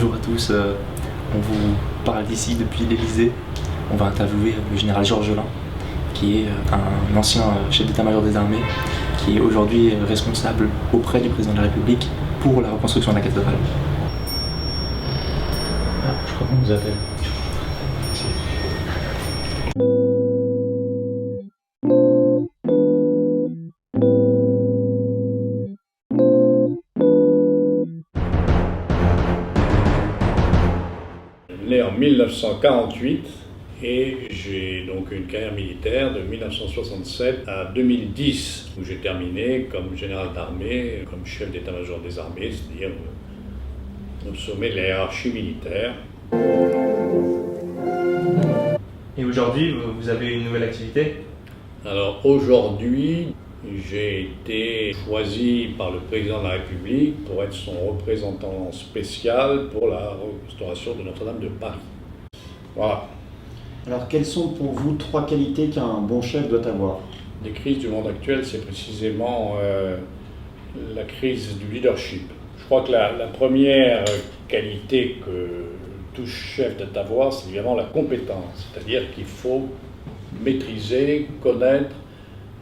Bonjour à tous, on vous parle d'ici depuis l'Elysée. On va interviewer le général Georges Gelin, qui est un ancien chef d'état-major des armées, qui est aujourd'hui responsable auprès du président de la République pour la reconstruction de la cathédrale. Ah, je crois qu'on nous appelle. Né en 1948 et j'ai donc une carrière militaire de 1967 à 2010 où j'ai terminé comme général d'armée, comme chef d'état-major des armées, c'est-à-dire au sommet de la hiérarchie militaire. Et aujourd'hui, vous avez une nouvelle activité? Alors aujourd'hui, j'ai été choisi par le président de la République pour être son représentant spécial pour la restauration de Notre-Dame de Paris. Voilà. Alors, quelles sont pour vous 3 qualités qu'un bon chef doit avoir? Les crises du monde actuel, c'est précisément la crise du leadership. Je crois que la première qualité que tout chef doit avoir, c'est évidemment la compétence. C'est-à-dire qu'il faut maîtriser, connaître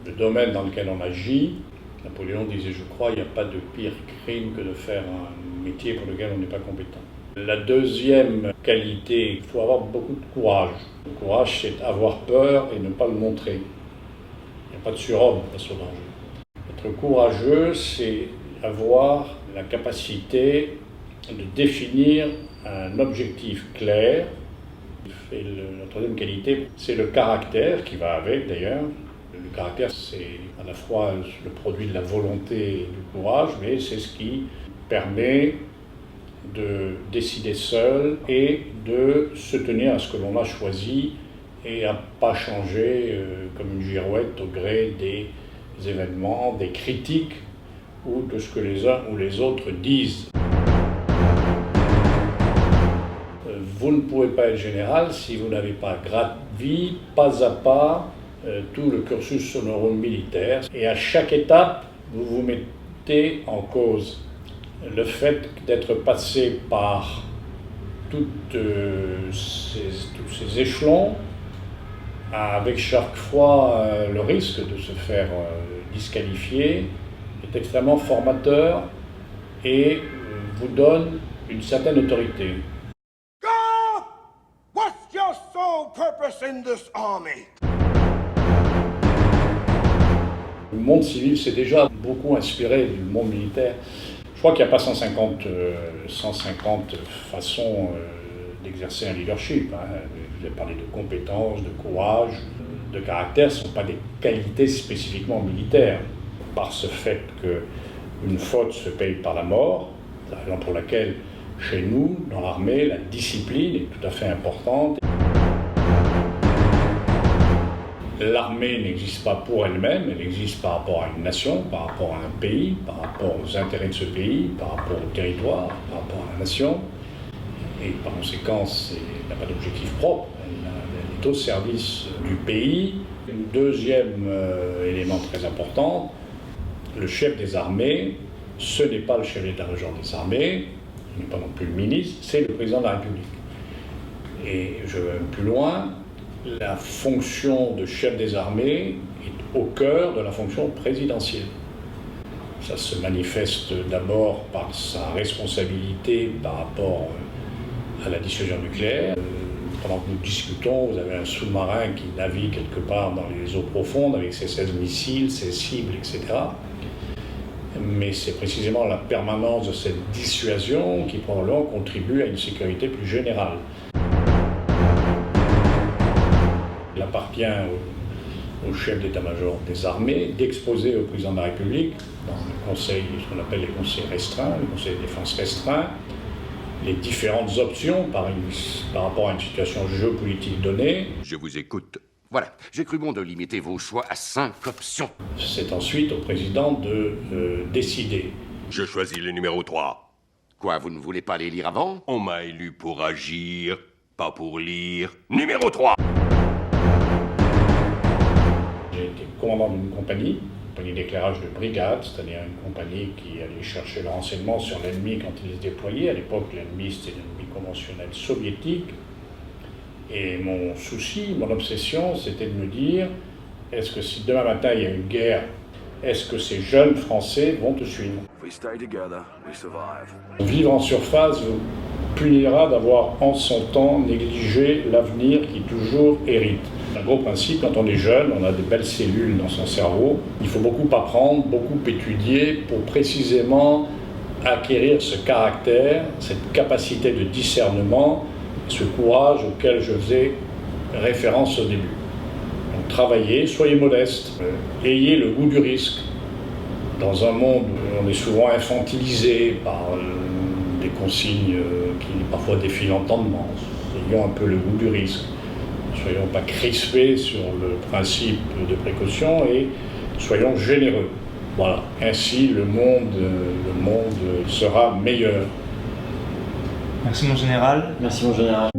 le domaine dans lequel on agit. Napoléon disait, je crois, il n'y a pas de pire crime que de faire un métier pour lequel on n'est pas compétent. La deuxième qualité, il faut avoir beaucoup de courage. Le courage, c'est avoir peur et ne pas le montrer. Il n'y a pas de surhomme face au danger. Être courageux, c'est avoir la capacité de définir un objectif clair. Et la troisième qualité, c'est le caractère qui va avec d'ailleurs. Le caractère, c'est à la fois le produit de la volonté et du courage, mais c'est ce qui permet de décider seul et de se tenir à ce que l'on a choisi et à ne pas changer comme une girouette au gré des événements, des critiques ou de ce que les uns ou les autres disent. Vous ne pouvez pas être général si vous n'avez pas gravi pas à pas tout le cursus honorum militaire. Et à chaque étape, vous vous mettez en cause. Le fait d'être passé par tous ces échelons, avec chaque fois le risque de se faire disqualifier, est extrêmement formateur et vous donne une certaine autorité. God, what's your sole purpose in this army? Le monde civil s'est déjà beaucoup inspiré du monde militaire. Je crois qu'il n'y a pas 150 façons d'exercer un leadership. Vous avez parlé de compétences, de courage, de caractère. Ce ne sont pas des qualités spécifiquement militaires. Par ce fait qu'une faute se paye par la mort, c'est la raison pour laquelle, chez nous, dans l'armée, la discipline est tout à fait importante. L'armée n'existe pas pour elle-même, elle existe par rapport à une nation, par rapport à un pays, par rapport aux intérêts de ce pays, par rapport au territoire, par rapport à la nation. Et par conséquent, elle n'a pas d'objectif propre, elle est au service du pays. Un deuxième élément très important, le chef des armées, ce n'est pas le chef d'état-major des armées, ce n'est pas non plus le ministre, c'est le président de la République. Et je vais même plus loin. La fonction de chef des armées est au cœur de la fonction présidentielle. Ça se manifeste d'abord par sa responsabilité par rapport à la dissuasion nucléaire. Pendant que nous discutons, vous avez un sous-marin qui navigue quelque part dans les eaux profondes avec ses 16 missiles, ses cibles, etc. Mais c'est précisément la permanence de cette dissuasion qui probablement contribue à une sécurité plus générale. Il appartient au chef d'état-major des armées d'exposer au président de la République, dans le conseil, ce qu'on appelle les conseils restreints, le conseil de défense restreint, les différentes options par rapport à une situation géopolitique donnée. Je vous écoute. Voilà, j'ai cru bon de limiter vos choix à 5 options. C'est ensuite au président de décider. Je choisis le numéro 3. Quoi, vous ne voulez pas les lire avant? On m'a élu pour agir, pas pour lire. Numéro 3. J'ai été commandant d'une compagnie compagnie d'éclairage de brigade, c'est-à-dire une compagnie qui allait chercher le renseignement sur l'ennemi quand il se déployait. À l'époque, l'ennemi, c'était l'ennemi conventionnel soviétique. Et mon souci, mon obsession, c'était de me dire, est-ce que si demain matin il y a une guerre, est-ce que ces jeunes Français vont te suivre? Vivre en surface vous punira d'avoir en son temps négligé l'avenir qui toujours hérite. Un gros principe, quand on est jeune, on a de belles cellules dans son cerveau. Il faut beaucoup apprendre, beaucoup étudier pour précisément acquérir ce caractère, cette capacité de discernement, ce courage auquel je faisais référence au début. Donc travaillez, soyez modeste, ayez le goût du risque. Dans un monde où on est souvent infantilisé par des consignes qui parfois défient l'entendement, ayons un peu le goût du risque. Ne soyons pas crispés sur le principe de précaution et soyons généreux. Voilà, ainsi le monde sera meilleur. Merci mon général. Merci mon général.